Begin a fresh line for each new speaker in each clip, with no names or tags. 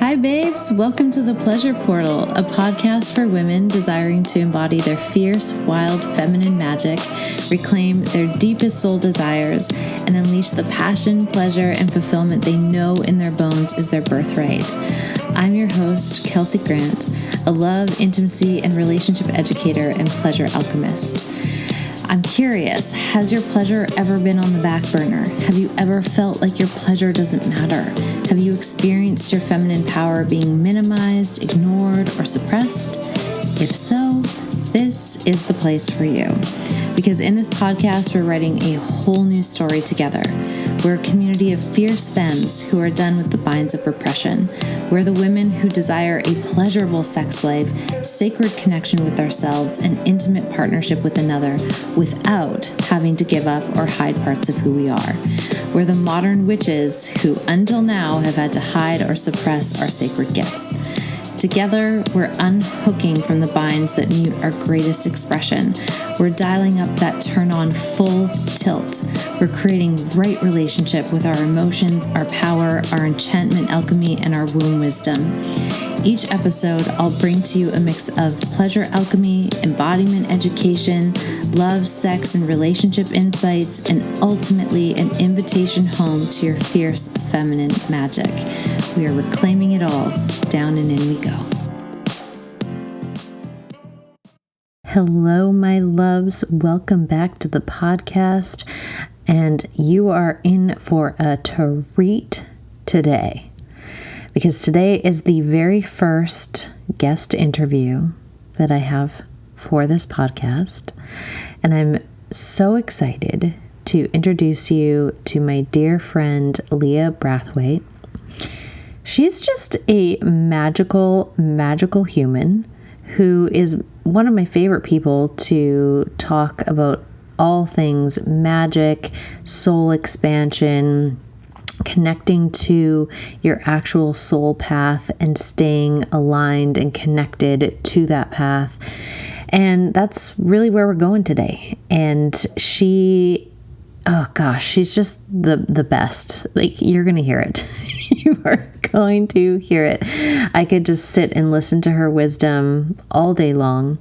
Hi, babes. Welcome to The Pleasure Portal, a podcast for women desiring to embody their fierce, wild, feminine magic, reclaim their deepest soul desires, and unleash the passion, pleasure, and fulfillment they know in their bones is their birthright. I'm your host, Kelsey Grant, a love, intimacy, and relationship educator and pleasure alchemist. I'm curious, has your pleasure ever been on the back burner? Have you ever felt like your pleasure doesn't matter? Have you experienced your feminine power being minimized, ignored, or suppressed? If so, this is the place for you. Because in this podcast, we're writing a whole new story together. We're a community of fierce femmes who are done with the binds of repression. We're the women who desire a pleasurable sex life, sacred connection with ourselves, and intimate partnership with another without having to give up or hide parts of who we are. We're the modern witches who, until now, have had to hide or suppress our sacred gifts. Together, we're unhooking from the binds that mute our greatest expression. We're dialing up that turn-on full tilt. We're creating right relationship with our emotions, our power, our enchantment alchemy, and our womb wisdom. Each episode, I'll bring to you a mix of pleasure alchemy, embodiment education, love, sex, and relationship insights, and ultimately an invitation home to your fierce feminine magic. We are reclaiming it all. Down and in we go. Hello, my loves. Welcome back to the podcast. And you are in for a treat today. Because today is the very first guest interview that I have for this podcast. And I'm so excited to introduce you to my dear friend, Leah Brathwaite. She's just a magical, magical human who is one of my favorite people to talk about all things magic, soul expansion, connecting to your actual soul path and staying aligned and connected to that path. And that's really where we're going today. And she's just the best. Like, you're going to hear it. You are going to hear it. I could just sit and listen to her wisdom all day long.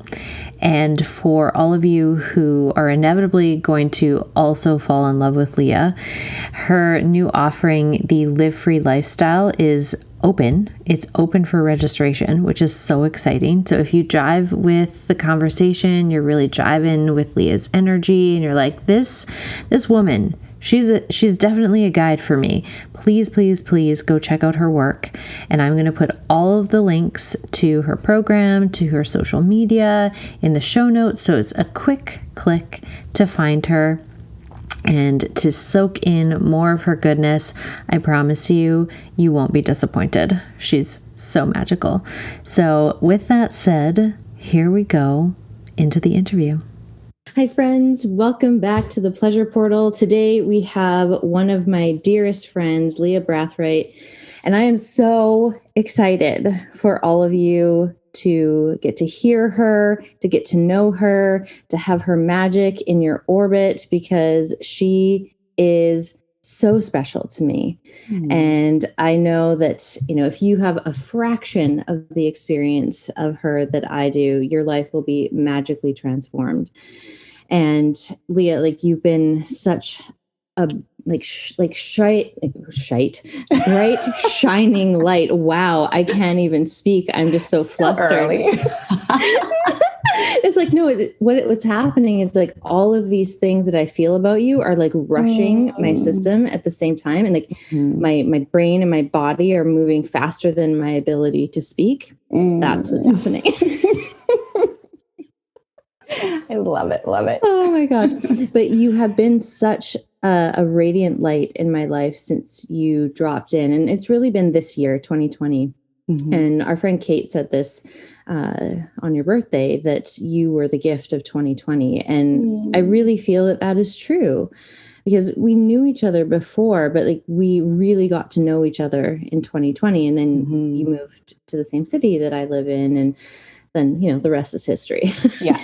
And for all of you who are inevitably going to also fall in love with Leah, her new offering, the Live Free Lifestyle, is open. It's open for registration, which is so exciting. So if you jive with the conversation, you're really jiving with Leah's energy, and you're like, this woman, she's definitely a guide for me. Please, please, please go check out her work. And I'm going to put all of the links to her program, to her social media in the show notes. So it's a quick click to find her and to soak in more of her goodness. I promise you, you won't be disappointed. She's so magical. So with that said, here we go into the interview. Hi, friends. Welcome back to the Pleasure Portal. Today, we have one of my dearest friends, Leah Brathwaite, and I am so excited for all of you to get to hear her, to get to know her, to have her magic in your orbit, because she is so special to me. And I know that, if you have a fraction of the experience of her that I do, your life will be magically transformed. And Leah, you've been such a bright, shining light. Wow, I can't even speak. I'm just so flustered. It's like, no, what's happening is all of these things that I feel about you are rushing my system at the same time. And my brain and my body are moving faster than my ability to speak. That's what's happening.
I love it. Love it.
Oh my gosh. But you have been such a radiant light in my life since you dropped in. And it's really been this year, 2020. And our friend Kate said this on your birthday, that you were the gift of 2020. And I really feel that is true, because we knew each other before, but we really got to know each other in 2020. And then you moved to the same city that I live in. And then, the rest is history.
Yeah.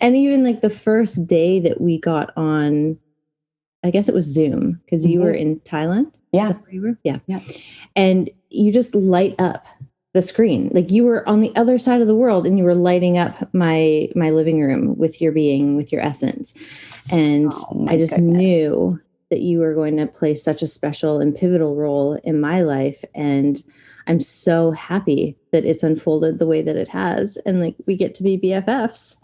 and even the first day that we got on, I guess it was Zoom, because you were in Thailand.
Yeah.
Where you were? Yeah.
Yeah.
And you just light up the screen. Like you were on the other side of the world and you were lighting up my living room with your being, with your essence. And I just knew that you were going to play such a special and pivotal role in my life. And I'm so happy that it's unfolded the way that it has. And like we get to be BFFs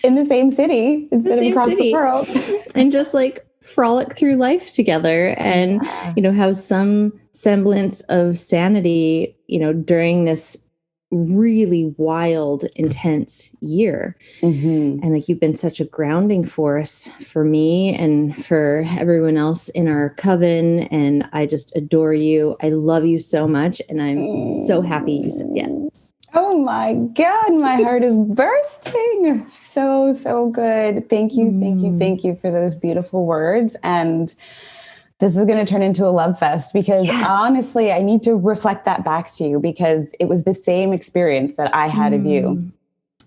in the same city instead of across the world.
And just like frolic through life together and, have some semblance of sanity, during this really wild, intense year.
Mm-hmm.
And like, you've been such a grounding force for me and for everyone else in our coven. And I just adore you. I love you so much. And I'm so happy you said yes.
Oh my God, my heart is bursting. So, so good. Thank you, thank you for those beautiful words. And this is going to turn into a love fest because honestly, I need to reflect that back to you because it was the same experience that I had of you.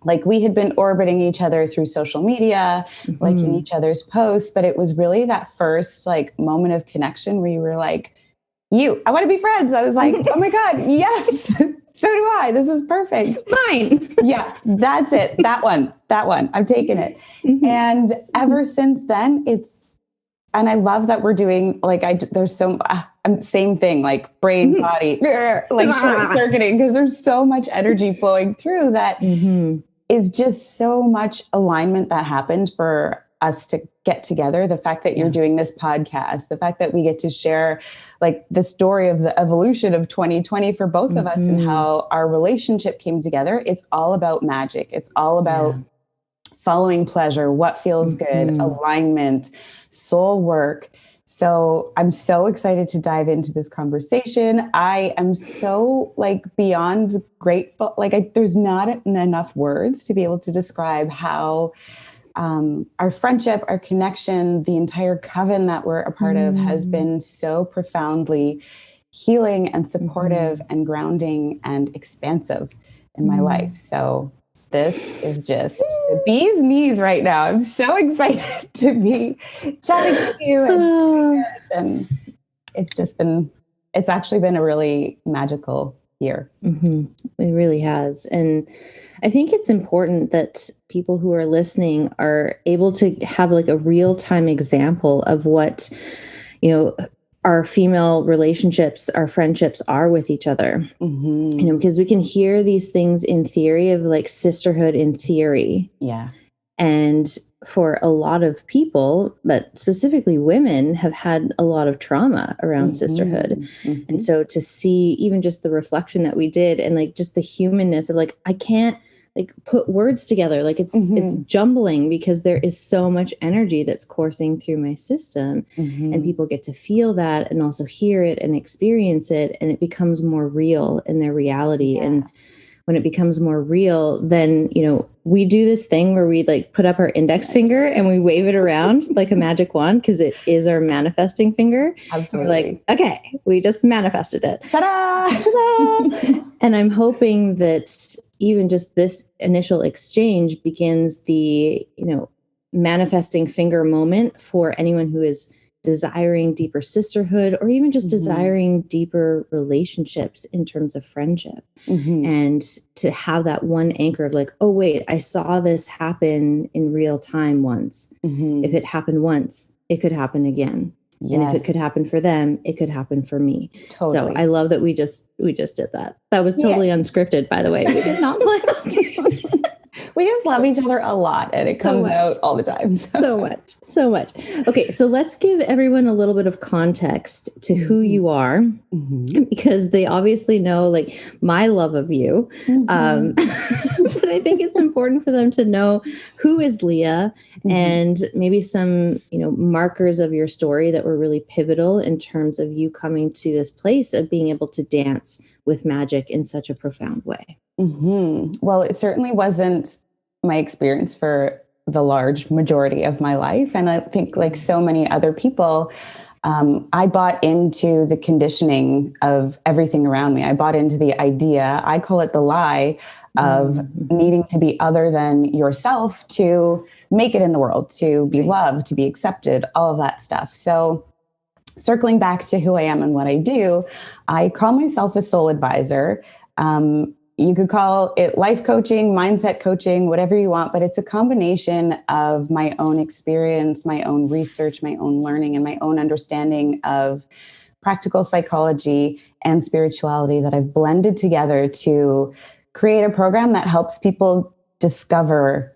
Like we had been orbiting each other through social media, liking each other's posts, but it was really that first like moment of connection where you were like, I want to be friends. I was like, oh my God, yes. So do I. This is perfect.
Mine.
Yeah, that's it. That one. I'm taking it. And ever since then, and I love that we're doing there's so same thing, like brain, body, like short circuiting, because there's so much energy flowing through that is just so much alignment that happened for us to get together. The fact that you're doing this podcast, the fact that we get to share like the story of the evolution of 2020 for both of us and how our relationship came together. It's all about magic. It's all about following pleasure, what feels good, alignment, soul work. So I'm so excited to dive into this conversation. I am so beyond grateful. There's not enough words to be able to describe how our friendship, our connection, the entire coven that we're a part of has been so profoundly healing and supportive and grounding and expansive in my life. So this is just the bee's knees right now. I'm so excited to be chatting with you and doing this. And it's actually been a really magical year.
It really has. And I think it's important that people who are listening are able to have like a real-time example of what, our female relationships, our friendships are with each other. Because we can hear these things in theory of like sisterhood in theory.
Yeah.
And for a lot of people, but specifically women, have had a lot of trauma around sisterhood. And so to see even just the reflection that we did and like just the humanness of like, I can't like put words together. Like it's jumbling because there is so much energy that's coursing through my system and people get to feel that and also hear it and experience it. And it becomes more real in their reality. And when it becomes more real, then, we do this thing where we like put up our index finger and we wave it around like a magic wand because it is our manifesting finger.
Absolutely.
We're like, okay, we just manifested it.
Ta-da!
Ta-da! And I'm hoping that even just this initial exchange begins the, manifesting finger moment for anyone who is desiring deeper sisterhood or even just desiring deeper relationships in terms of friendship. And to have that one anchor of like, oh, wait, I saw this happen in real time once. If it happened once, it could happen again. Yes. And if it could happen for them, it could happen for me. Totally. So I love that we just did that. That was totally unscripted, by the way. We did not plan on doing that.
We just love each other a lot and it comes out all the time.
So much. Okay, so let's give everyone a little bit of context to who you are because they obviously know like my love of you. But I think it's important for them to know who is Leah and maybe some, markers of your story that were really pivotal in terms of you coming to this place of being able to dance with magic in such a profound way.
Well, it certainly wasn't my experience for the large majority of my life. And I think like so many other people, I bought into the conditioning of everything around me. I bought into the idea, I call it the lie, of needing to be other than yourself to make it in the world, to be loved, to be accepted, all of that stuff. So circling back to who I am and what I do, I call myself a soul advisor. You could call it life coaching, mindset coaching, whatever you want, but it's a combination of my own experience, my own research, my own learning, and my own understanding of practical psychology and spirituality that I've blended together to create a program that helps people discover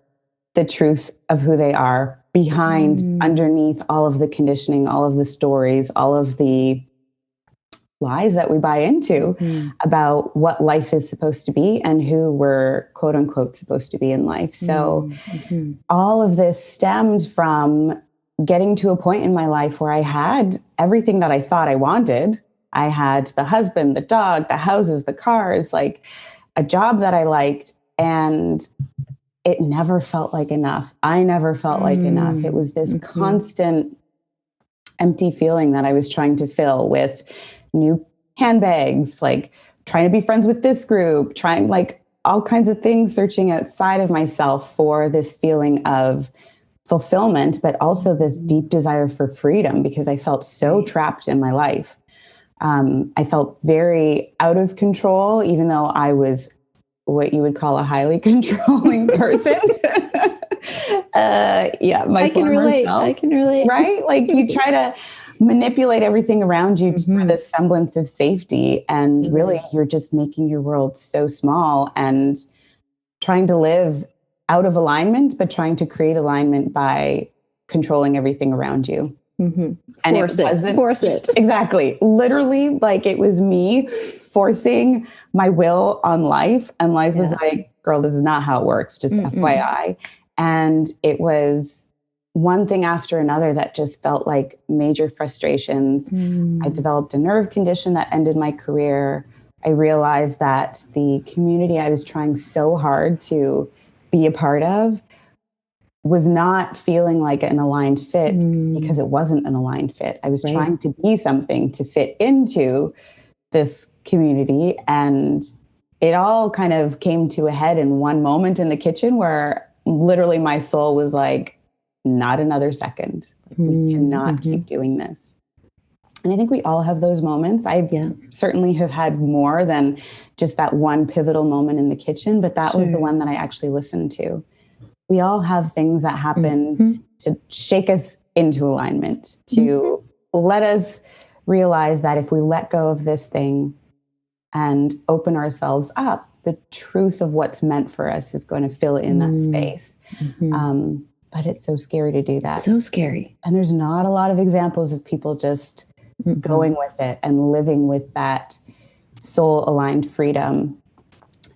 the truth of who they are behind, underneath all of the conditioning, all of the stories, all of the lies that we buy into about what life is supposed to be and who we're quote unquote supposed to be in life. So all of this stemmed from getting to a point in my life where I had everything that I thought I wanted. I had the husband, the dog, the houses, the cars, like a job that I liked, and it never felt like enough. I never felt like enough. It was this constant empty feeling that I was trying to fill with new handbags, like trying to be friends with this group, trying like all kinds of things, searching outside of myself for this feeling of fulfillment, but also this deep desire for freedom because I felt so trapped in my life. I felt very out of control, even though I was what you would call a highly controlling person.
I can relate. I can relate.
Right? Like you try to manipulate everything around you for the semblance of safety. And really, you're just making your world so small and trying to live out of alignment, but trying to create alignment by controlling everything around you.
And force it.
Exactly. Literally, like it was me forcing my will on life. And life was like, girl, this is not how it works. Just FYI. And it was one thing after another that just felt like major frustrations. I developed a nerve condition that ended my career. I realized that the community I was trying so hard to be a part of was not feeling like an aligned fit because it wasn't an aligned fit. I was trying to be something to fit into this community. And it all kind of came to a head in one moment in the kitchen where literally my soul was like, not another second. We cannot keep doing this. And I think we all have those moments. I certainly have had more than just that one pivotal moment in the kitchen, but that was the one that I actually listened to. We all have things that happen to shake us into alignment, to let us realize that if we let go of this thing and open ourselves up, the truth of what's meant for us is going to fill in that space. But it's so scary to do that.
So scary.
And there's not a lot of examples of people just going with it and living with that soul aligned freedom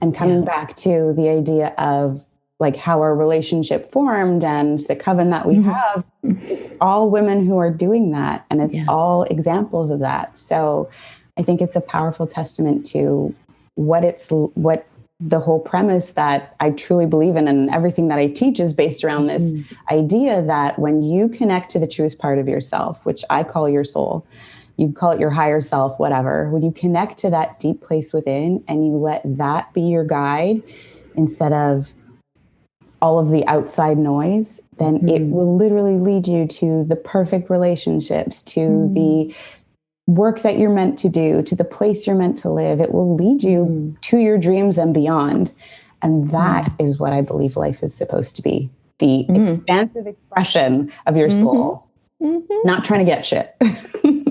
and coming back to the idea of like how our relationship formed and the coven that we have. It's all women who are doing that. And it's all examples of that. So I think it's a powerful testament to what the whole premise that I truly believe in, and everything that I teach is based around this idea that when you connect to the truest part of yourself, which I call your soul, you call it your higher self, whatever, when you connect to that deep place within and you let that be your guide instead of all of the outside noise, then it will literally lead you to the perfect relationships, to the work that you're meant to do, to the place you're meant to live. It will lead you to your dreams and beyond. And that is what I believe life is supposed to be. The expansive expression of your soul, not trying to get shit.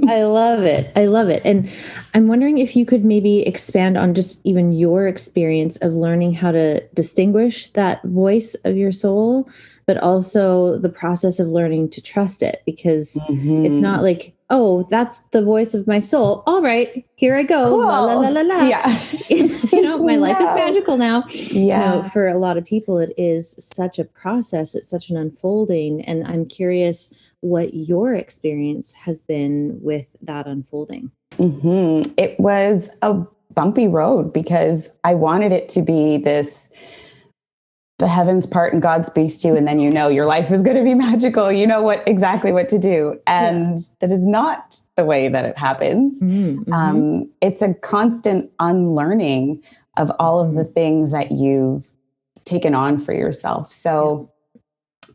I love it. I love it. And I'm wondering if you could maybe expand on just even your experience of learning how to distinguish that voice of your soul, but also the process of learning to trust it, because it's not like, oh, that's the voice of my soul. All right, here I go.
Cool.
La, la, la, la, la.
Yeah.
My life is magical now.
Yeah.
For a lot of people, it is such a process. It's such an unfolding. And I'm curious what your experience has been with that unfolding.
It was a bumpy road because I wanted it to be this, the heavens part and God speaks to you, and then your life is going to be magical. You know exactly what to do. And that is not the way that it happens. It's a constant unlearning of all of the things that you've taken on for yourself. So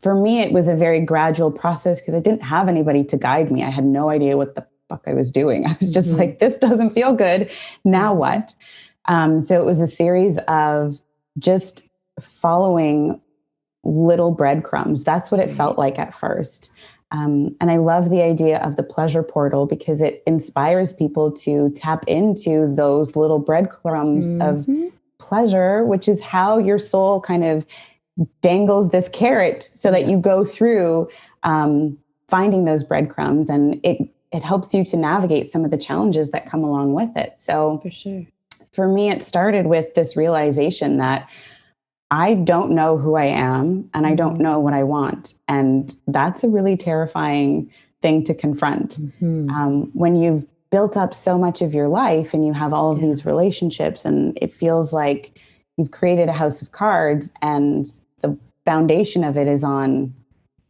for me, it was a very gradual process because I didn't have anybody to guide me. I had no idea what the fuck I was doing. I was just like, this doesn't feel good. Now what? So it was a series of just following little breadcrumbs. That's what it felt like at first. And I love the idea of the pleasure portal because it inspires people to tap into those little breadcrumbs of pleasure, which is how your soul kind of dangles this carrot so that you go through finding those breadcrumbs, and it helps you to navigate some of the challenges that come along with it. So
For sure.
For me, it started with this realization that I don't know who I am and I don't know what I want. And that's a really terrifying thing to confront. When you've built up so much of your life and you have all of these relationships and it feels like you've created a house of cards and the foundation of it is on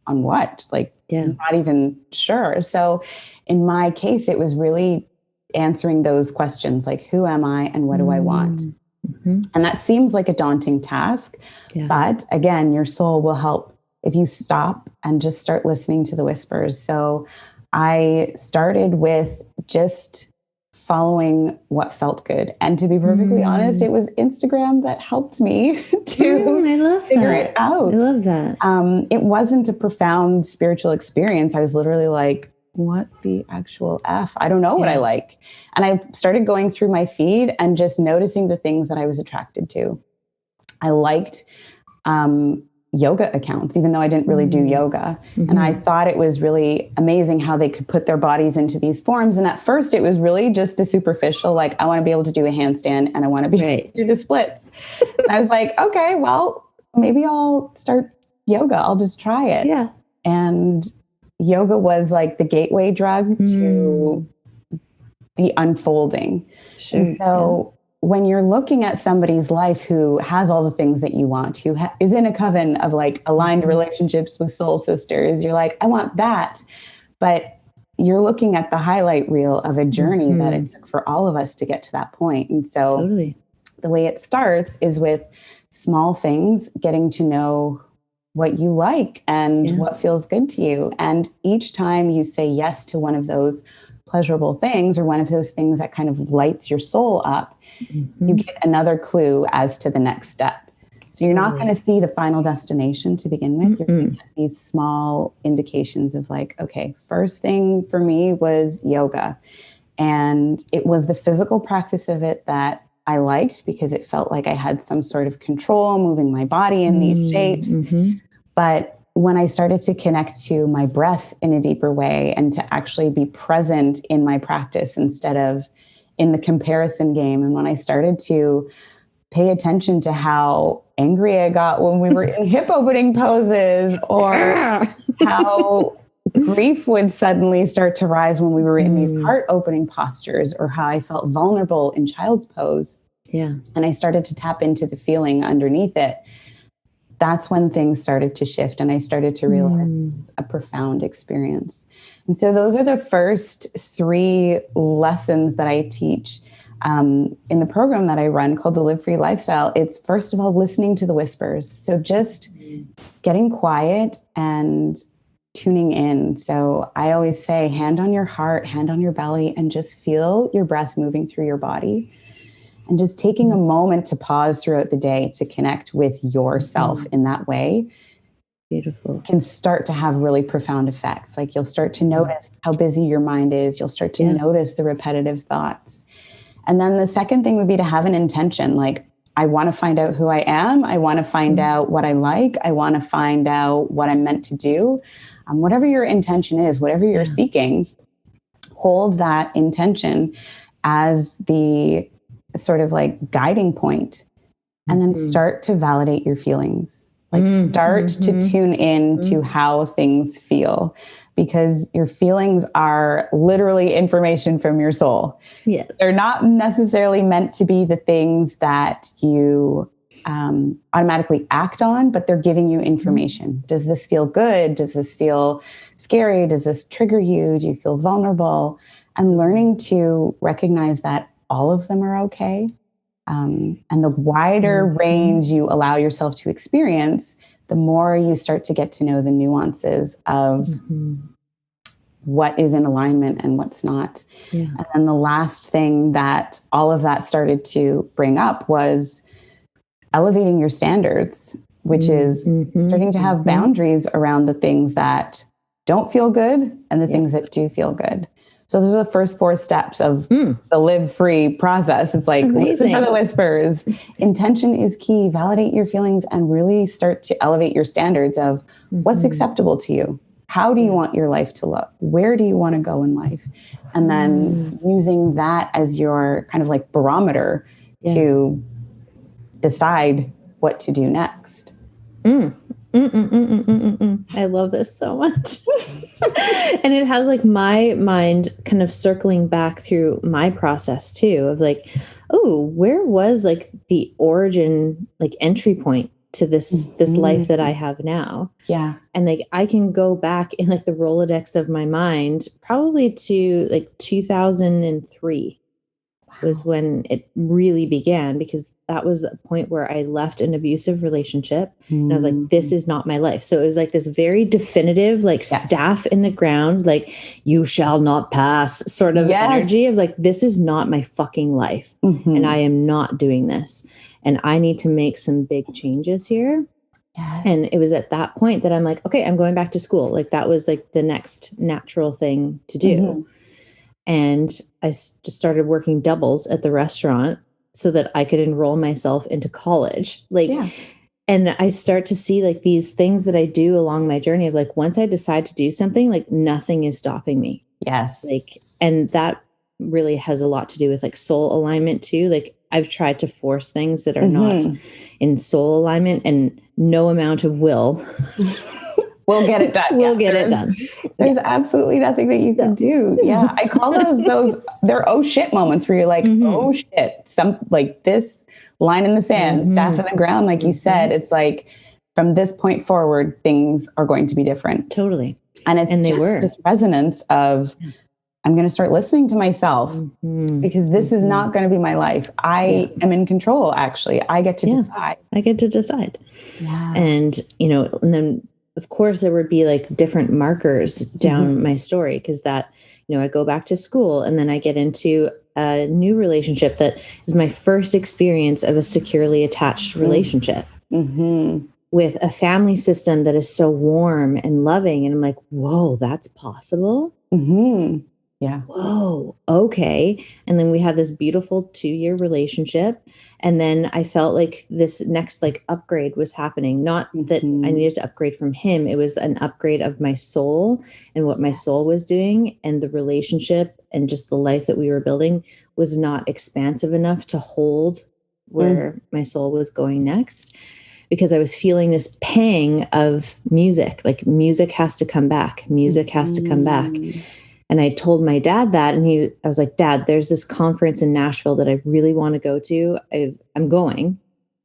what? Like, I'm not even sure. So in my case, it was really answering those questions, like, who am I and what do I want? And that seems like a daunting task. But again, your soul will help if you stop and just start listening to the whispers. So I started with just following what felt good. And to be perfectly honest, it was Instagram that helped me to figure it out.
I love that.
It wasn't a profound spiritual experience. I was literally like, what the actual F? I don't know what I like. And I started going through my feed and just noticing the things that I was attracted to. I liked yoga accounts, even though I didn't really do yoga. And I thought it was really amazing how they could put their bodies into these forms. And at first it was really just the superficial, like, I want to be able to do a handstand and I want to be able to do the splits. And I was like, okay, well, maybe I'll start yoga. I'll just try it.
Yeah.
And yoga was like the gateway drug to the unfolding.
Sure.
And so when you're looking at somebody's life who has all the things that you want, who is in a coven of like aligned relationships with soul sisters, you're like, I want that. But you're looking at the highlight reel of a journey that it took for all of us to get to that point. And so the way it starts is with small things, getting to know what you like and what feels good to you. And each time you say yes to one of those pleasurable things or one of those things that kind of lights your soul up, you get another clue as to the next step. So you're not going to see the final destination to begin with. You're going to get these small indications of like, okay, first thing for me was yoga. And it was the physical practice of it that I liked because it felt like I had some sort of control moving my body in these shapes. But when I started to connect to my breath in a deeper way and to actually be present in my practice instead of in the comparison game, and when I started to pay attention to how angry I got when we were in hip opening poses, or how grief would suddenly start to rise when we were in these heart opening postures, or how I felt vulnerable in child's pose. And I started to tap into the feeling underneath it. That's when things started to shift and I started to realize a profound experience. And so those are the first 3 lessons that I teach in the program that I run called the Live Free Lifestyle. It's first of all, listening to the whispers. So just getting quiet and tuning in. So I always say, hand on your heart, hand on your belly, and just feel your breath moving through your body. And just taking a moment to pause throughout the day to connect with yourself in that way.
Beautiful.
Can start to have really profound effects. Like you'll start to notice how busy your mind is. You'll start to notice the repetitive thoughts. And then the second thing would be to have an intention. Like, I want to find out who I am. I want to find out what I like. I want to find out what I'm meant to do. Whatever your intention is, whatever you're seeking, hold that intention as the sort of like guiding point, and then start to validate your feelings. Like start to tune in to how things feel, because your feelings are literally information from your soul.
Yes.
They're not necessarily meant to be the things that you automatically act on, but they're giving you information. Does this feel good? Does this feel scary? Does this trigger you? Do you feel vulnerable? And learning to recognize that all of them are okay. And the wider range you allow yourself to experience, the more you start to get to know the nuances of what is in alignment and what's not.
Yeah.
And then the last thing that all of that started to bring up was elevating your standards, which is starting to have boundaries around the things that don't feel good and the things that do feel good. So those are the first 4 steps of the live free process. It's like, listen for the whispers. Intention is key. Validate your feelings and really start to elevate your standards of what's acceptable to you. How do you want your life to look? Where do you want to go in life? And then using that as your kind of like barometer to decide what to do next.
I love this so much. And it has like my mind kind of circling back through my process too of like, oh, where was like the origin, like entry point to this life that I have now?
Yeah.
And like I can go back in like the Rolodex of my mind probably to like 2003 was when it really began, because that was the point where I left an abusive relationship and I was like, this is not my life. So it was like this very definitive, like staff in the ground, like you shall not pass sort of energy of like, this is not my fucking life. And I am not doing this. And I need to make some big changes here. And it was at that point that I'm like, okay, I'm going back to school. Like that was like the next natural thing to do. And I just started working doubles at the restaurant so that I could enroll myself into college. Like, and I start to see like these things that I do along my journey of like, once I decide to do something, like nothing is stopping me. Like, and that really has a lot to do with like soul alignment too. Like I've tried to force things that are not in soul alignment, and no amount of will
we'll get it done.
We'll get it done.
There's absolutely nothing that you can do. Yeah. I call those, they're oh shit moments where you're like, oh shit, some like this line in the sand, staff in the ground. Like you said, it's like from this point forward, things are going to be different.
Totally.
And it's this resonance of, I'm going to start listening to myself because this is not going to be my life. I am in control. Actually, I get to decide.
I get to decide. And, you know, and then of course, there would be like different markers down my story, because that, you know, I go back to school and then I get into a new relationship that is my first experience of a securely attached relationship with a family system that is so warm and loving. And I'm like, whoa, that's possible. Whoa. Okay. And then we had this beautiful 2-year relationship. And then I felt like this next like upgrade was happening. Not that I needed to upgrade from him. It was an upgrade of my soul and what my soul was doing. And the relationship and just the life that we were building was not expansive enough to hold where my soul was going next, because I was feeling this pang of music. Like music has to come back. Music has to come back. And I told my dad that, and I was like, Dad, there's this conference in Nashville that I really want to go to. I'm going.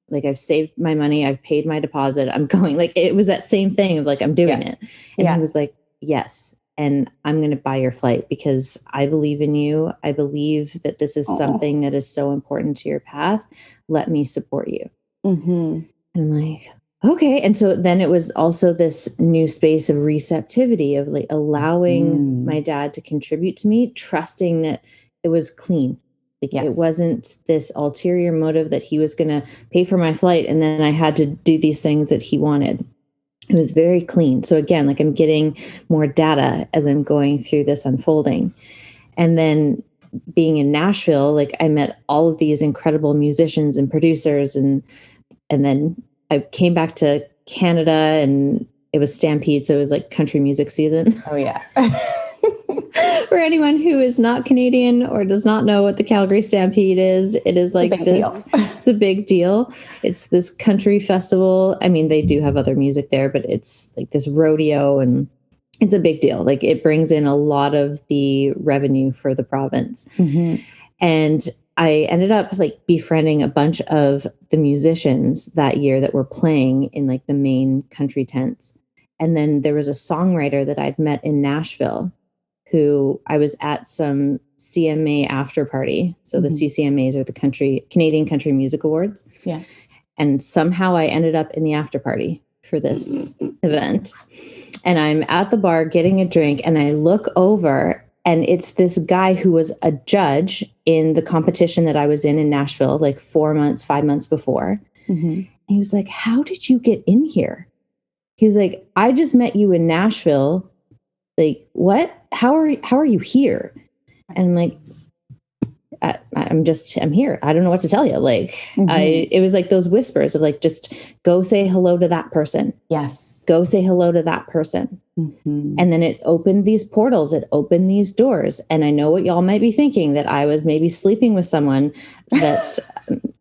Like, I've saved my money. I've paid my deposit. I'm going. Like, it was that same thing of like, I'm doing it. And he was like, yes. And I'm going to buy your flight because I believe in you. I believe that this is something that is so important to your path. Let me support you. And I'm like, okay. And so then it was also this new space of receptivity of like allowing my dad to contribute to me, trusting that it was clean. Like it wasn't this ulterior motive that he was going to pay for my flight and then I had to do these things that he wanted. It was very clean. So again, like I'm getting more data as I'm going through this unfolding. And then being in Nashville, like I met all of these incredible musicians and producers, and then I came back to Canada and it was Stampede. So it was like country music season.
Oh yeah.
For anyone who is not Canadian or does not know what the Calgary Stampede is, it is like this. It's a big deal. It's this country festival. I mean, they do have other music there, but it's like this rodeo and it's a big deal. Like it brings in a lot of the revenue for the province. And I ended up like befriending a bunch of the musicians that year that were playing in like the main country tents. And then there was a songwriter that I'd met in Nashville who I was at some CMA after party. So the CCMAs are the Canadian Country Music Awards. Yeah. And somehow I ended up in the after party for this event. And I'm at the bar getting a drink, and I look over, and it's this guy who was a judge in the competition that I was in Nashville, like 5 months before. He was like, "How did you get in here?" He was like, "I just met you in Nashville. Like, what? How are you here?" And I'm like, I'm here. I don't know what to tell you. Like, it was like those whispers of like, just go say hello to that person.
Yes.
Go say hello to that person. And then it opened these portals. It opened these doors. And I know what y'all might be thinking, that I was maybe sleeping with someone that,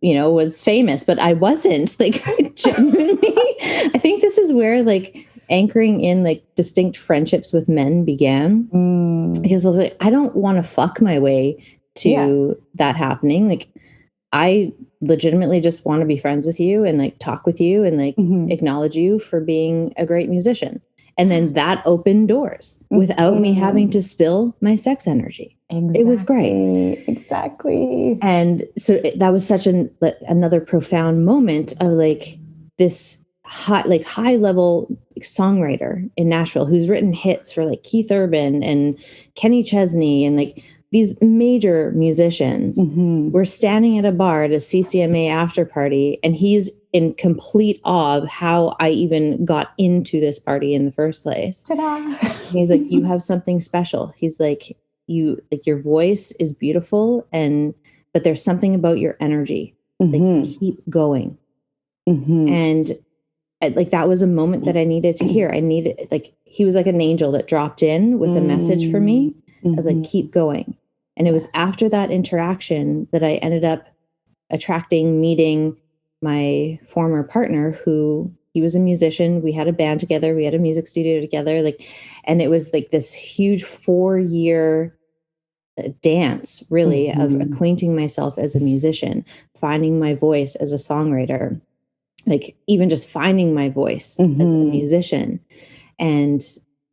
was famous, but I wasn't. Like, I genuinely, I think this is where like anchoring in like distinct friendships with men began. Because I was like, I don't want to fuck my way to that happening. Like, I legitimately just want to be friends with you and like talk with you and like acknowledge you for being a great musician. And then that opened doors without me having to spill my sex energy.
Exactly.
It was great.
Exactly.
And so that was such another profound moment of like this high level songwriter in Nashville who's written hits for like Keith Urban and Kenny Chesney and like these major musicians. We're standing at a bar at a CCMA after party, and he's in complete awe of how I even got into this party in the first place.
Ta-da.
He's like, "You have something special." He's like, your voice is beautiful, but there's something about your energy. Like, keep going. And like, that was a moment that I needed to hear. He was like an angel that dropped in with a message for me of like, keep going. And it was after that interaction that I ended up meeting my former partner, who he was a musician. We had a band together. We had a music studio together. Like, and it was like this huge 4-year dance, really, of acquainting myself as a musician, finding my voice as a songwriter, like even just finding my voice as a musician. And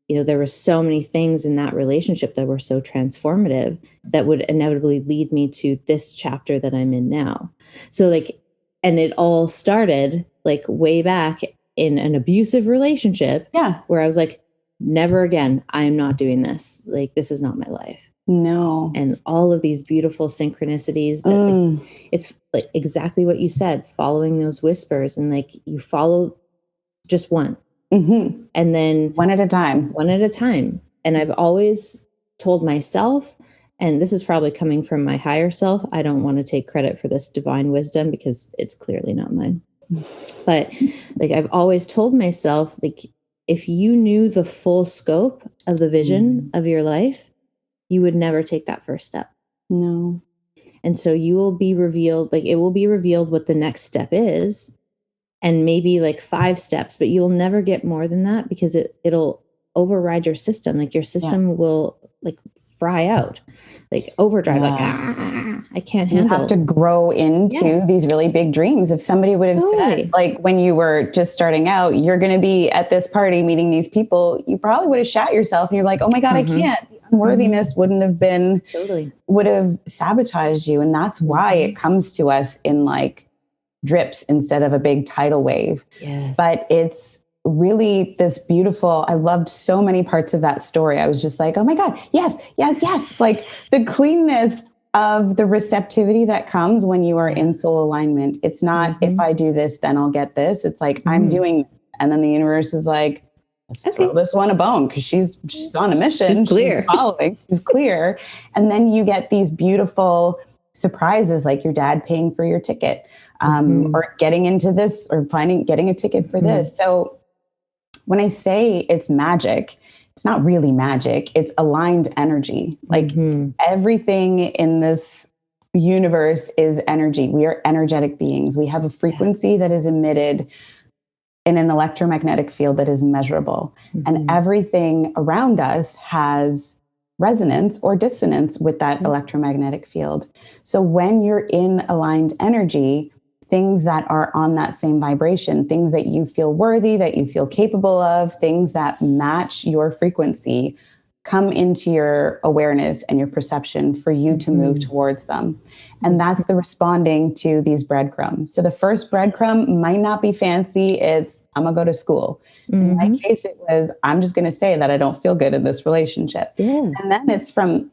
there were so many things in that relationship that were so transformative that would inevitably lead me to this chapter that I'm in now. So like, and it all started like way back in an abusive relationship.
Yeah.
Where I was like, never again. I'm not doing this. Like, this is not my life.
No.
And all of these beautiful synchronicities. That, like, it's like exactly what you said, following those whispers, and like you follow just one. And then
one at a time.
And I've always told myself, and this is probably coming from my higher self, I don't want to take credit for this divine wisdom because it's clearly not mine. But like, I've always told myself, like, if you knew the full scope of the vision of your life, you would never take that first step.
No.
And so you will be revealed, like, it will be revealed what the next step is. And maybe like 5 steps, but you'll never get more than that because it'll override your system. Like, your system will like fry out, like overdrive, like, I can't handle.
You have to grow into these really big dreams. If somebody would have said, like, when you were just starting out, you're going to be at this party meeting these people, you probably would have shot yourself and you're like, oh my God, I can't. The unworthiness wouldn't have been, would have sabotaged you. And that's why it comes to us in like drips instead of a big tidal wave.
Yes.
But it's really this beautiful, I loved so many parts of that story. I was just like, oh my God, yes. Like the cleanness of the receptivity that comes when you are in soul alignment. It's not, if I do this, then I'll get this. It's like, I'm doing, and then the universe is like, let's throw this one a bone because she's on a mission.
She's clear.
She's following. She's clear. And then you get these beautiful surprises, like your dad paying for your ticket. Or getting into this, or getting a ticket for this. So when I say it's magic, it's not really magic. It's aligned energy. Like everything in this universe is energy. We are energetic beings. We have a frequency that is emitted in an electromagnetic field that is measurable. And everything around us has resonance or dissonance with that electromagnetic field. So when you're in aligned energy, things that are on that same vibration, things that you feel worthy, that you feel capable of, things that match your frequency come into your awareness and your perception for you to move towards them. And that's the responding to these breadcrumbs. So the first breadcrumb might not be fancy. It's, I'm going to go to school. In my case, it was, I'm just going to say that I don't feel good in this relationship. And then it's from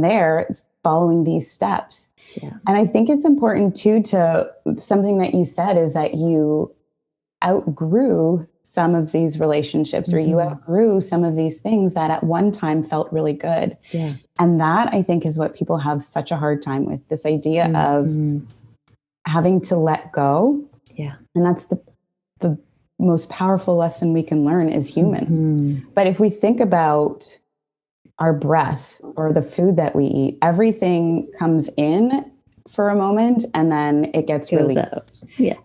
there, it's following these steps. And I think it's important too, to something that you said is that you outgrew some of these relationships, or you outgrew some of these things that at one time felt really good. And that, I think, is what people have such a hard time with, this idea of having to let go. And that's the most powerful lesson we can learn as humans. But if we think about our breath or the food that we eat, everything comes in for a moment and then it gets released out.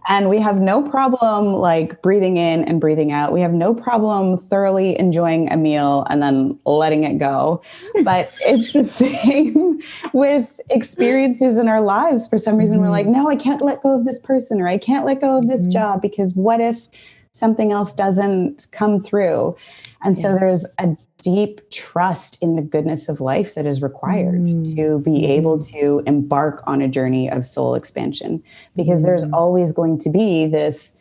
And we have no problem like breathing in and breathing out. We have no problem thoroughly enjoying a meal and then letting it go. But it's the same with experiences in our lives. For some reason, we're like, no, I can't let go of this person, or I can't let go of this job, because what if something else doesn't come through? And so there's a deep trust in the goodness of life that is required to be able to embark on a journey of soul expansion, because there's always going to be this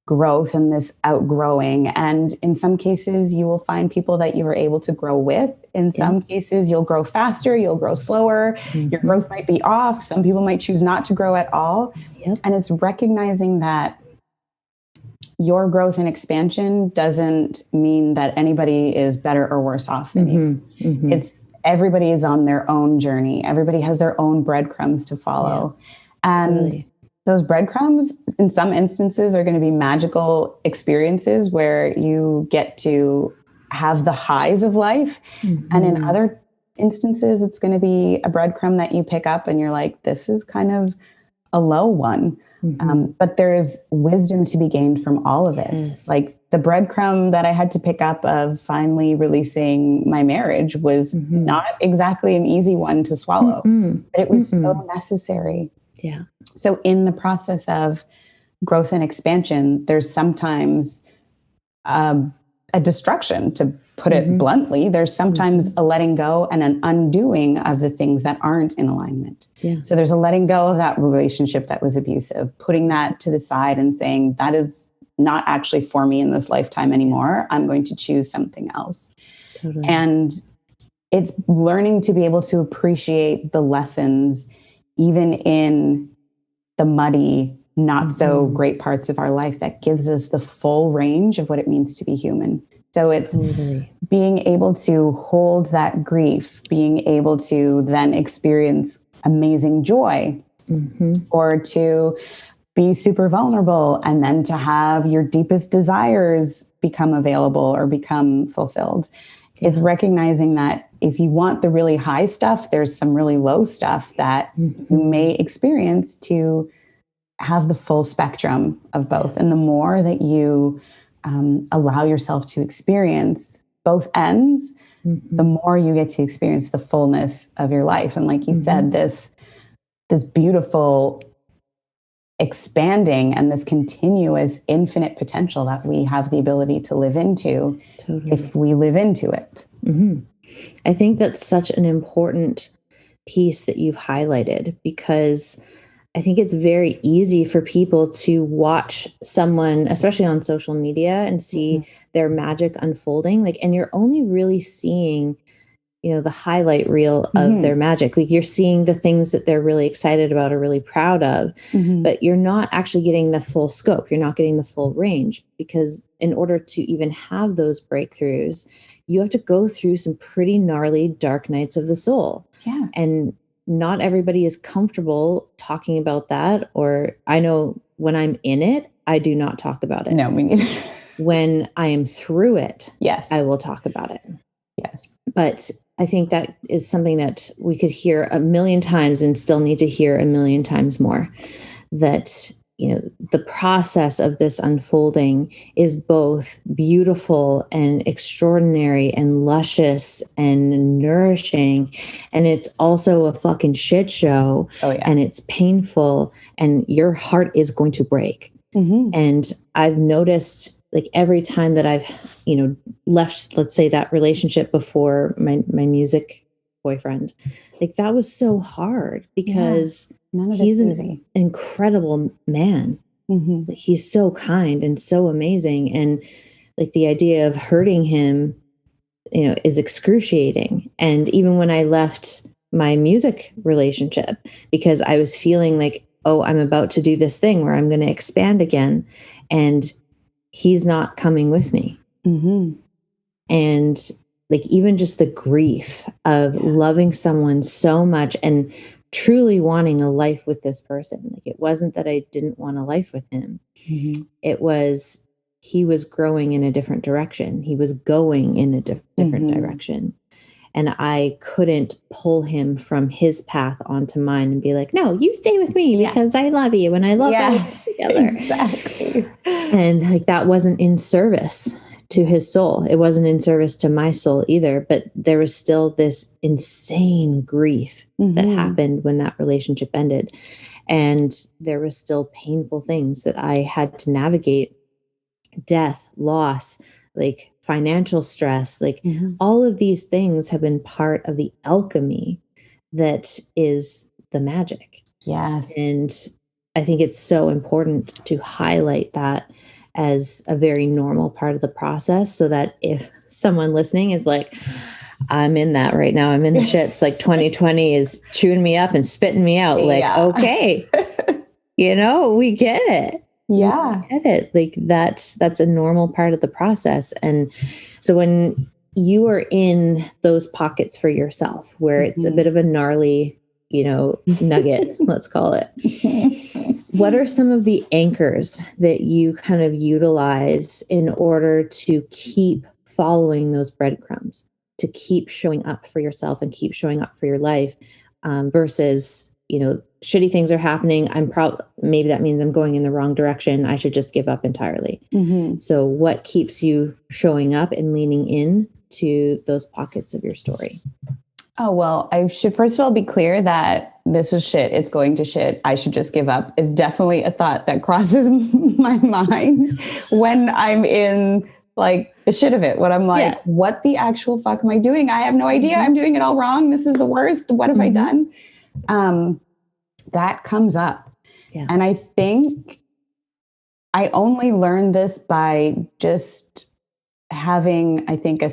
growth and this outgrowing. And in some cases, you will find people that you are able to grow with. In some cases, you'll grow faster, you'll grow slower. Your growth might be off. Some people might choose not to grow at all. And it's recognizing that your growth and expansion doesn't mean that anybody is better or worse off than you. It's everybody is on their own journey. Everybody has their own breadcrumbs to follow. And those breadcrumbs, in some instances, are going to be magical experiences where you get to have the highs of life. And in other instances, it's going to be a breadcrumb that you pick up and you're like, this is kind of a low one. But there's wisdom to be gained from all of it. Like the breadcrumb that I had to pick up of finally releasing my marriage was not exactly an easy one to swallow, but it was so necessary. So in the process of growth and expansion, there's sometimes a destruction, to put it bluntly. There's sometimes a letting go and an undoing of the things that aren't in alignment. So there's a letting go of that relationship that was abusive, putting that to the side and saying, that is not actually for me in this lifetime anymore. I'm going to choose something else. And it's learning to be able to appreciate the lessons, even in the muddy, not so great parts of our life, that gives us the full range of what it means to be human. So it's being able to hold that grief, being able to then experience amazing joy, or to be super vulnerable and then to have your deepest desires become available or become fulfilled. It's recognizing that if you want the really high stuff, there's some really low stuff that you may experience, to have the full spectrum of both. And the more that you allow yourself to experience both ends, the more you get to experience the fullness of your life. And like you said, this beautiful expanding and this continuous infinite potential that we have the ability to live into if we live into it.
I think that's such an important piece that you've highlighted, because I think it's very easy for people to watch someone, especially on social media, and see their magic unfolding. Like, and you're only really seeing, the highlight reel of their magic. Like, you're seeing the things that they're really excited about or really proud of, but you're not actually getting the full scope. You're not getting the full range, because in order to even have those breakthroughs, you have to go through some pretty gnarly dark nights of the soul. And not everybody is comfortable talking about that. Or I know when I'm in it, I do not talk about it.
No, me neither.
When I am through it, I will talk about it. But I think that is something that we could hear a million times and still need to hear a million times more. That, the process of this unfolding is both beautiful and extraordinary and luscious and nourishing. And it's also a fucking shit show. And it's painful, and your heart is going to break. And I've noticed like every time that I've, left, let's say, that relationship before my music boyfriend, like that was so hard because he's an incredible man.
Mm-hmm.
Like, he's so kind and so amazing. And like the idea of hurting him, is excruciating. And even when I left my music relationship, because I was feeling like, oh, I'm about to do this thing where I'm going to expand again, and he's not coming with me.
Mm-hmm.
And like, even just the grief of loving someone so much and truly wanting a life with this person. Like, it wasn't that I didn't want a life with him.
Mm-hmm.
It was, he was growing in a different direction. He was going in a different direction. And I couldn't pull him from his path onto mine and be like, no, you stay with me because I love you and I love us together.
Exactly.
And like, that wasn't in service to his soul. It wasn't in service to my soul either. But there was still this insane grief that happened when that relationship ended. And there was still painful things that I had to navigate: death, loss, like financial stress, like all of these things have been part of the alchemy that is the magic.
Yes.
And I think it's so important to highlight that as a very normal part of the process, so that if someone listening is like, I'm in that right now, I'm in the shits, like 2020 is chewing me up and spitting me out, like, okay, we get it.
Yeah.
We get it. Like, that's a normal part of the process. And so when you are in those pockets for yourself where it's a bit of a gnarly, nugget, let's call it, what are some of the anchors that you kind of utilize in order to keep following those breadcrumbs, to keep showing up for yourself and keep showing up for your life, versus, shitty things are happening, maybe that means I'm going in the wrong direction, I should just give up entirely. So what keeps you showing up and leaning in to those pockets of your story?
Oh, well, I should first of all be clear that this is shit. It's going to shit. I should just give up is definitely a thought that crosses my mind when I'm in like the shit of it. When I'm like, what the actual fuck am I doing? I have no idea. I'm doing it all wrong. This is the worst. What have I done? That comes up. Yeah. And I think I only learned this by just having, I think, I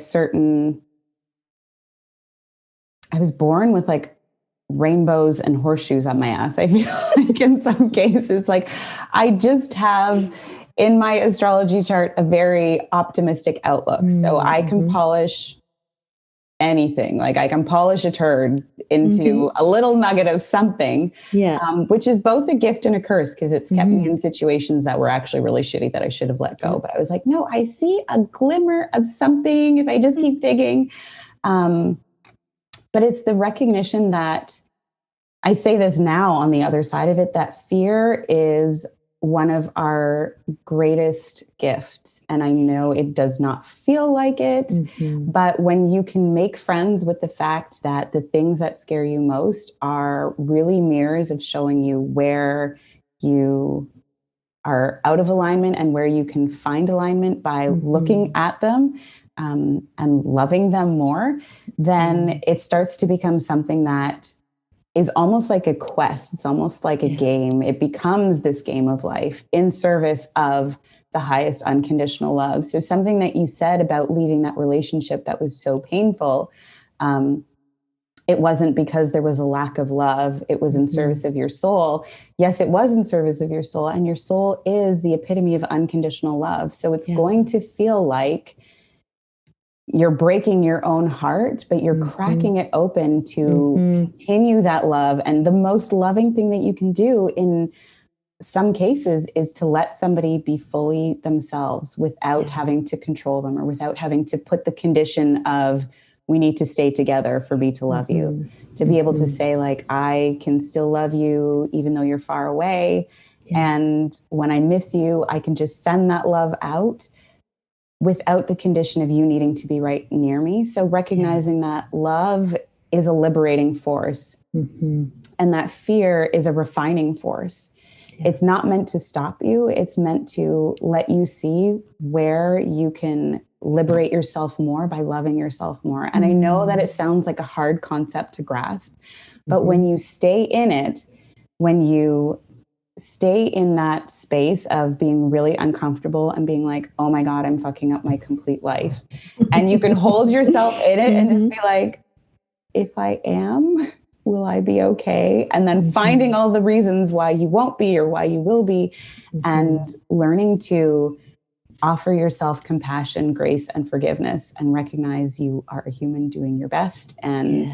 was born with like rainbows and horseshoes on my ass. I feel like in some cases, like I just have in my astrology chart a very optimistic outlook. So I can polish anything. Like I can polish a turd into a little nugget of something, which is both a gift and a curse, because it's kept me in situations that were actually really shitty that I should have let go. But I was like, no, I see a glimmer of something if I just keep digging. But it's the recognition that I say this now on the other side of it, that fear is one of our greatest gifts. And I know it does not feel like it, but when you can make friends with the fact that the things that scare you most are really mirrors of showing you where you are out of alignment and where you can find alignment by looking at them and loving them more, then it starts to become something that is almost like a quest. It's almost like a game. It becomes this game of life in service of the highest unconditional love. So something that you said about leaving that relationship that was so painful, it wasn't because there was a lack of love. It was in service of your soul. Yes, it was in service of your soul. And your soul is the epitome of unconditional love. So it's going to feel like you're breaking your own heart, but you're cracking it open to continue that love. And the most loving thing that you can do in some cases is to let somebody be fully themselves without having to control them or without having to put the condition of, we need to stay together for me to love you. To be able to say, like, I can still love you even though you're far away. And when I miss you, I can just send that love out without the condition of you needing to be right near me. So recognizing that love is a liberating force And that fear is a refining force. Yeah. It's not meant to stop you. It's meant to let you see where you can liberate yourself more by loving yourself more. And I know that it sounds like a hard concept to grasp, but when you stay in it, when you stay in that space of being really uncomfortable and being like, oh my God, I'm fucking up my complete life. And you can hold yourself in it and just be like, if I am, will I be okay? And then finding all the reasons why you won't be or why you will be, and learning to offer yourself compassion, grace, and forgiveness, and recognize you are a human doing your best, and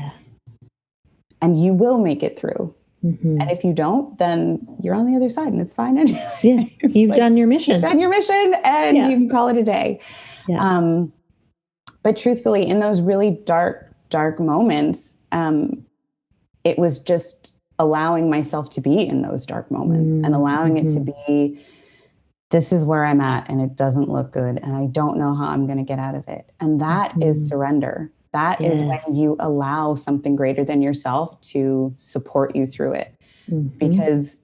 you will make it through. And if you don't, then you're on the other side and it's fine anyway.
Yeah. You've done your mission.
You've done your mission and you can call it a day. Yeah. But truthfully, in those really dark moments, it was just allowing myself to be in those dark moments and allowing it to be, this is where I'm at and it doesn't look good and I don't know how I'm going to get out of it. And that is surrender. That is when you allow something greater than yourself to support you through it. Because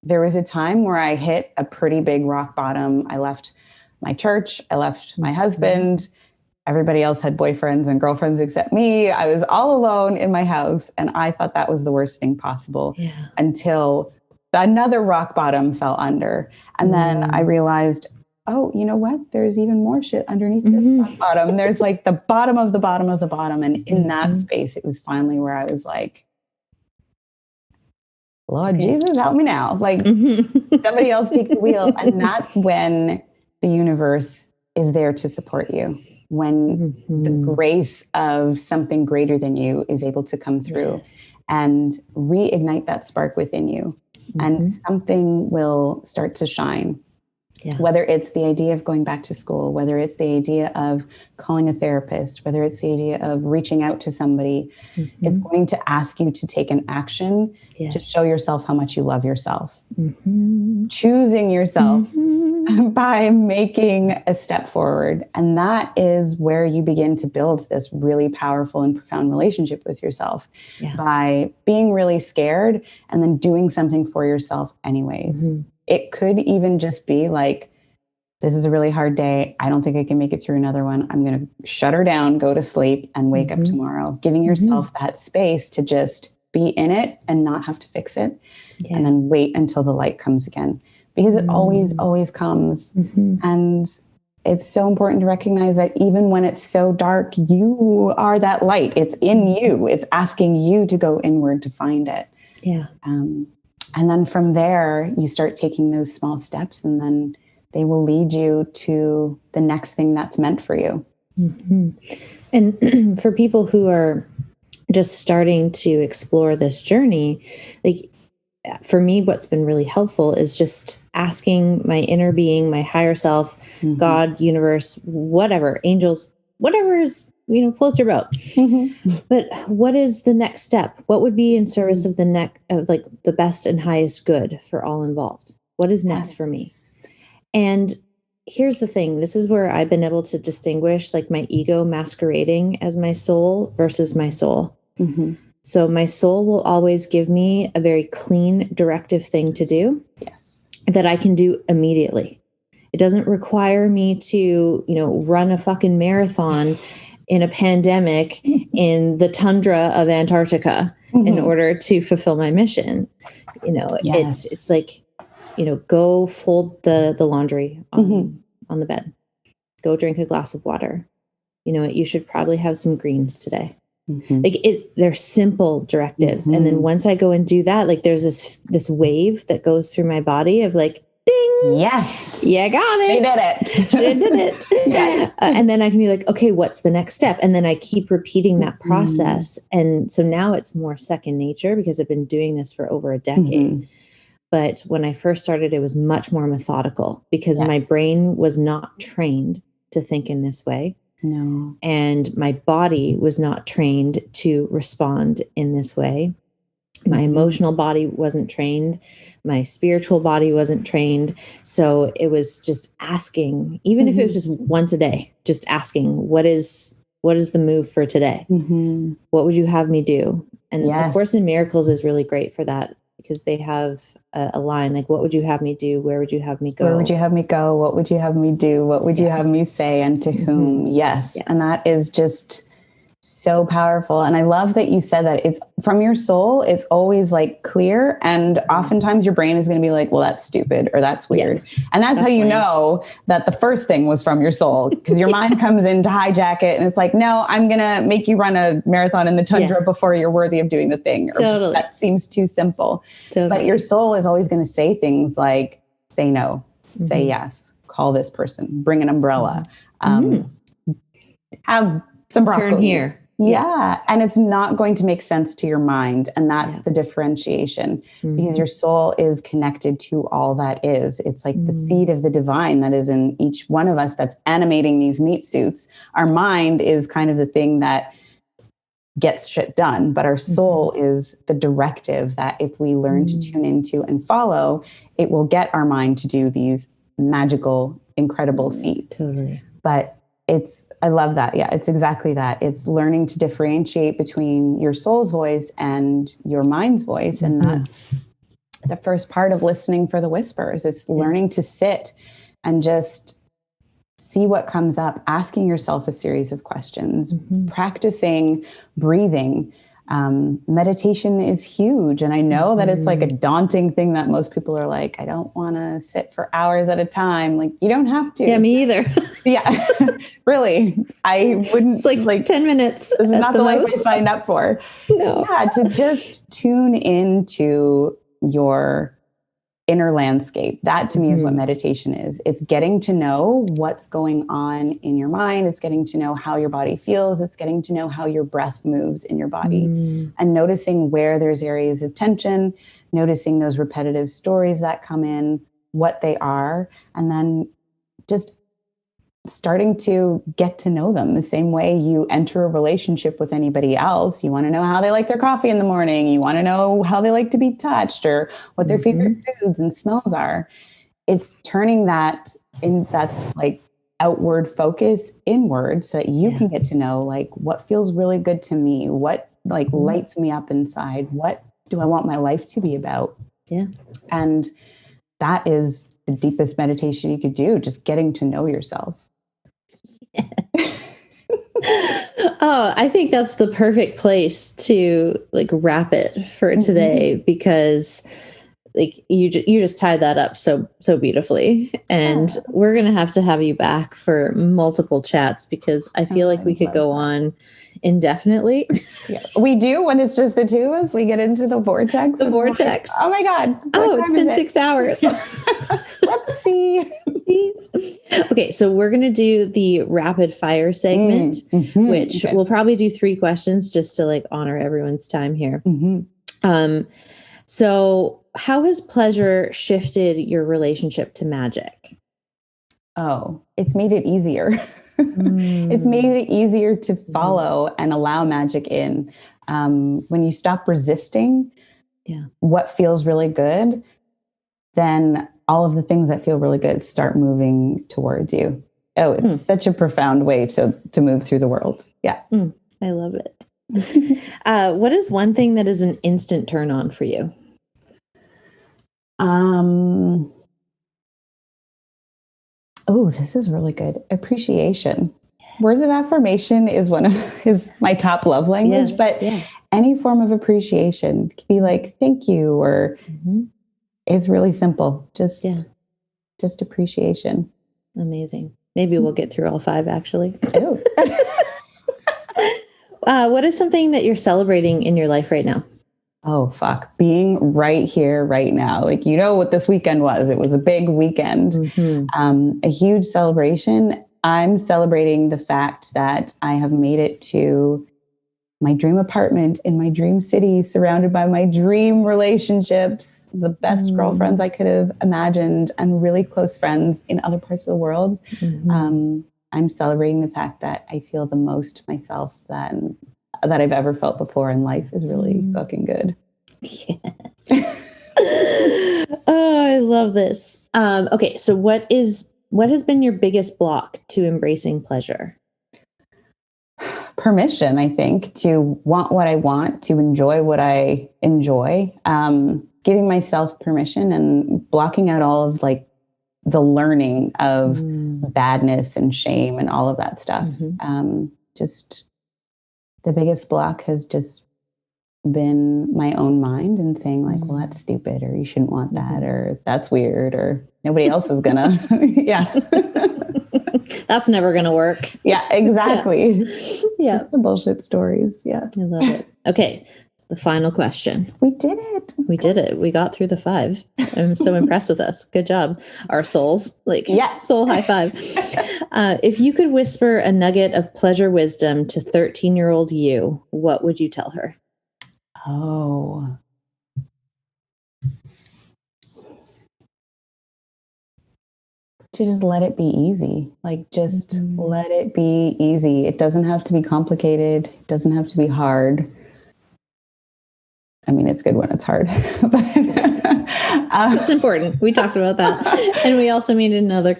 there was a time where I hit a pretty big rock bottom. I left my church. I left my husband. Everybody else had boyfriends and girlfriends except me. I was all alone in my house. And I thought that was the worst thing possible until another rock bottom fell under. And then I realized, oh, you know what? There's even more shit underneath this rock bottom. There's like the bottom of the bottom of the bottom. And in that space, it was finally where I was like, Lord Jesus, help me now. Like somebody else take the wheel. And that's when the universe is there to support you. When the grace of something greater than you is able to come through and reignite that spark within you. And something will start to shine. Yeah. Whether it's the idea of going back to school, whether it's the idea of calling a therapist, whether it's the idea of reaching out to somebody, it's going to ask you to take an action to show yourself how much you love yourself. Choosing yourself by making a step forward. And that is where you begin to build this really powerful and profound relationship with yourself by being really scared and then doing something for yourself anyways. It could even just be like, this is a really hard day. I don't think I can make it through another one. I'm going to shut her down, go to sleep, and wake up tomorrow. Giving yourself that space to just be in it and not have to fix it. And then wait until the light comes again. Because it always comes. And it's so important to recognize that even when it's so dark, you are that light. It's in you. It's asking you to go inward to find it. Yeah. And then from there, you start taking those small steps, and then they will lead you to the next thing that's meant for you.
And for people who are just starting to explore this journey, like for me, what's been really helpful is just asking my inner being, my higher self, God, universe, whatever, angels, whatever is, floats your boat. But what is the next step? What would be in service of the best and highest good for all involved? What is next for me? And here's the thing. This is where I've been able to distinguish like my ego masquerading as my soul versus my soul. So my soul will always give me a very clean, directive thing to do that I can do immediately. It doesn't require me to, run a fucking marathon in a pandemic in the tundra of Antarctica in order to fulfill my mission. It's like, go fold the laundry on the bed. Go drink a glass of water. You should probably have some greens today. They're simple directives. And then once I go and do that, like there's this wave that goes through my body of like, ding.
Yes.
Yeah, got it.
They did it.
They did it. Yes. And then I can be like, okay, what's the next step? And then I keep repeating that process. And so now it's more second nature because I've been doing this for over a decade. But when I first started, it was much more methodical because my brain was not trained to think in this way.
No.
And my body was not trained to respond in this way. My emotional body wasn't trained. My spiritual body wasn't trained. So it was just asking, even if it was just once a day, just asking, what is what is the move for today?
Mm-hmm.
What would you have me do? And
Yes.
A Course in Miracles is really great for that, because they have a line like, what would you have me do? Where would you have me go?
Where would you have me go? What would you have me do? What would you have me say? And to whom? Yes.
Yeah.
And that is just so powerful. And I love that you said that it's from your soul. It's always like clear. And oftentimes your brain is going to be like, well, that's stupid or that's weird. Yeah. And that's how you know that the first thing was from your soul, because your mind comes in to hijack it. And it's like, no, I'm going to make you run a marathon in the tundra before you're worthy of doing the thing. Or that seems too simple. But your soul is always going to say things like, say no, say yes, call this person, bring an umbrella, have some broccoli.
Turn here.
Yeah. And it's not going to make sense to your mind. And that's the differentiation, because your soul is connected to all that is. It's like the seed of the divine that is in each one of us that's animating these meat suits. Our mind is kind of the thing that gets shit done, but our soul is the directive that if we learn to tune into and follow, it will get our mind to do these magical, incredible feats.
Totally.
But I love that. Yeah, it's exactly that. It's learning to differentiate between your soul's voice and your mind's voice. And that's the first part of listening for the whispers. It's learning to sit and just see what comes up, asking yourself a series of questions, practicing breathing. Meditation is huge. And I know that it's like a daunting thing that most people are like, I don't want to sit for hours at a time. Like, you don't have to.
Yeah, me either.
Yeah, really. I wouldn't.
It's like 10 minutes.
This is not the life I signed up for.
No.
Yeah, to just tune into your inner landscape. That to me is what meditation is. It's getting to know what's going on in your mind. It's getting to know how your body feels. It's getting to know how your breath moves in your body, and noticing where there's areas of tension, noticing those repetitive stories that come in, what they are, and then just starting to get to know them the same way you enter a relationship with anybody else. You want to know how they like their coffee in the morning. You want to know how they like to be touched, or what their favorite foods and smells are. It's turning that like outward focus inward, so that you can get to know like what feels really good to me, what like lights me up inside, what do I want my life to be about.
Yeah.
And that is the deepest meditation you could do, just getting to know yourself.
Oh, I think that's the perfect place to like wrap it for today, because like you just tied that up so beautifully, and we're gonna have to have you back for multiple chats, because I feel like we could go on indefinitely.
Yeah, we do. When it's just the two of us, we get into the vortex.
The vortex.
Like, oh my God.
It's been 6 hours.
Let's see.
Okay, so we're going to do the rapid fire segment, which we'll probably do 3 questions just to like honor everyone's time here. So how has pleasure shifted your relationship to magic?
Oh, it's made it easier. It's made it easier to follow and allow magic in. When you stop resisting what feels really good, then all of the things that feel really good start moving towards you. Oh, it's such a profound way to move through the world. Yeah.
I love it. What is one thing that is an instant turn on for you?
Oh, this is really good. Appreciation. Words of affirmation is my top love language, but any form of appreciation could be like, thank you, or it's really simple. Just appreciation.
Amazing. Maybe we'll get through all 5 actually.
Oh.
What is something that you're celebrating in your life right now?
Oh, fuck. Being right here, right now. Like, you know what this weekend was. It was a big weekend, a huge celebration. I'm celebrating the fact that I have made it to my dream apartment in my dream city, surrounded by my dream relationships, the best girlfriends I could have imagined, and really close friends in other parts of the world. I'm celebrating the fact that I feel the most myself that I've ever felt before, and life is really fucking good.
Yes. Oh, I love this. Okay, so what has been your biggest block to embracing pleasure?
permission, I think, to want what I want, to enjoy what I enjoy, giving myself permission and blocking out all of like the learning of badness and shame and all of that stuff. Just the biggest block has just been my own mind and saying like, well, that's stupid, or you shouldn't want that, or that's weird, or nobody else is gonna,
that's never gonna work.
Yeah, exactly.
Yeah.
Just the bullshit stories. Yeah.
I love it. Okay. The final question.
We did it.
We did it. We got through the 5. I'm so impressed with us. Good job. Our souls, soul high five. If you could whisper a nugget of pleasure wisdom to 13-year-old you, what would you tell her?
Oh, to just let it be easy. Like, just let it be easy. It doesn't have to be complicated. It doesn't have to be hard. I mean, it's good when it's hard. But
it's important. We talked about that. And we also mean in other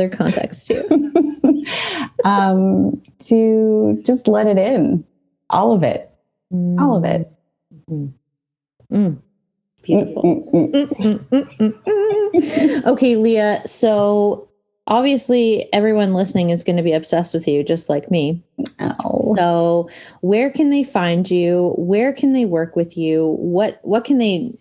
contexts too.
To just let it in. All of it. All of it.
Beautiful. Okay, Leah. So obviously everyone listening is going to be obsessed with you, just like me.
Oh.
So where can they find you? Where can they work with you? What can they,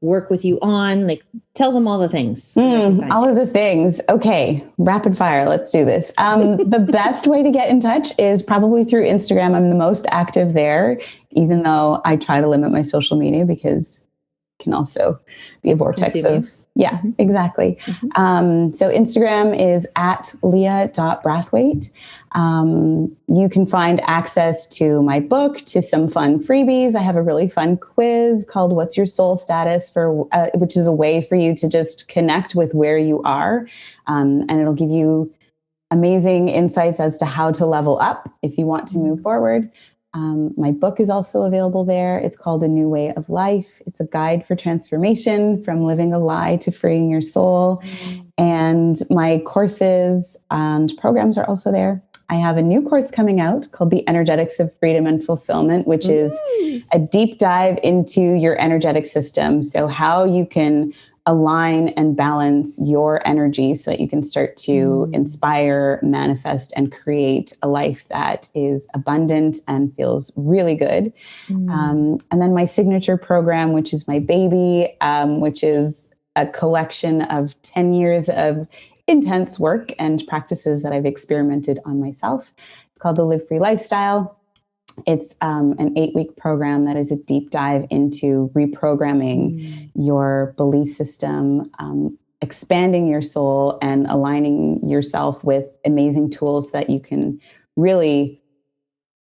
work with you on? Like, tell them all the things.
All of the things. Okay. Rapid fire. Let's do this. The best way to get in touch is probably through Instagram. I'm the most active there, even though I try to limit my social media because it can also be a vortex of... Yeah, exactly. So Instagram is at Leah.Brathwaite. You can find access to my book, to some fun freebies. I have a really fun quiz called What's Your Soul Status, which is a way for you to just connect with where you are. And it'll give you amazing insights as to how to level up if you want to move forward. My book is also available there. It's called A New Way of Life. It's a guide for transformation from living a lie to freeing your soul. And my courses and programs are also there. I have a new course coming out called The Energetics of Freedom and Fulfillment, which is a deep dive into your energetic system. So how you can align and balance your energy so that you can start to inspire, manifest, and create a life that is abundant and feels really good. And then my signature program, which is my baby, which is a collection of 10 years of intense work and practices that I've experimented on myself. It's called the Live Free Lifestyle. It's an 8-week program that is a deep dive into reprogramming your belief system, expanding your soul, and aligning yourself with amazing tools that you can really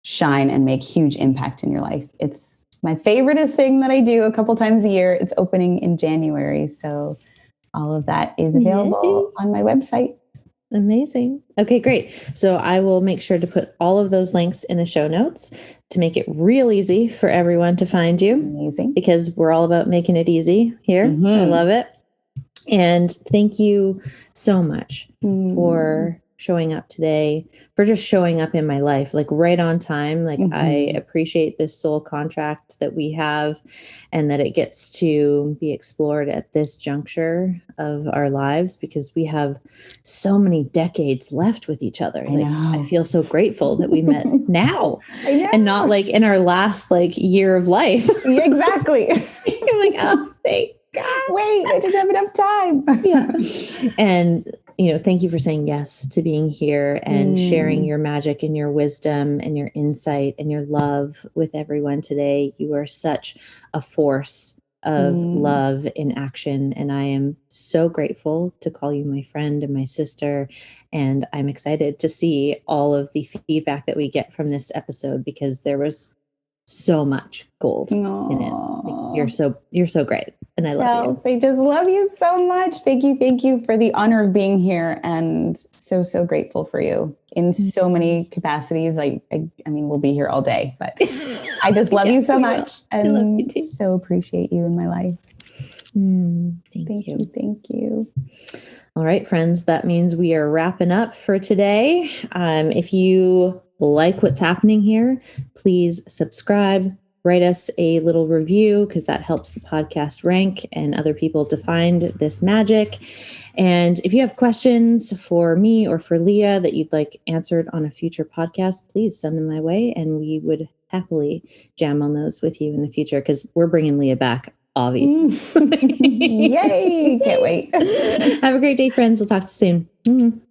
shine and make huge impact in your life. It's my favoriteest thing that I do a couple times a year. It's opening in January. So all of that is available on my website.
Amazing. Okay, great. So I will make sure to put all of those links in the show notes to make it real easy for everyone to find you.
Amazing.
Because we're all about making it easy here. I love it. And thank you so much for showing up today, for just showing up in my life, like right on time. Like I appreciate this soul contract that we have and that it gets to be explored at this juncture of our lives because we have so many decades left with each other. I feel so grateful that we met now and not like in our last year of life.
Exactly.
I'm like, oh, thank God.
Wait, I didn't have enough time.
Yeah. And thank you for saying yes to being here and sharing your magic and your wisdom and your insight and your love with everyone today. You are such a force of love in action. And I am so grateful to call you my friend and my sister. And I'm excited to see all of the feedback that we get from this episode because there was so much gold in it. You're so great. And I love you.
I just love you so much. Thank you for the honor of being here and so grateful for you in so many capacities. I mean, we'll be here all day, but I just love you so much and I love you too. So appreciate you in my life. Thank you.
All right, friends, that means we are wrapping up for today. If you like what's happening here, please subscribe, write us a little review, because that helps the podcast rank and other people to find this magic. And if you have questions for me or for Leah that you'd like answered on a future podcast, please send them my way, and we would happily jam on those with you in the future, because we're bringing Leah back, Avi.
Yay! Can't wait.
Have a great day, friends. We'll talk to you soon.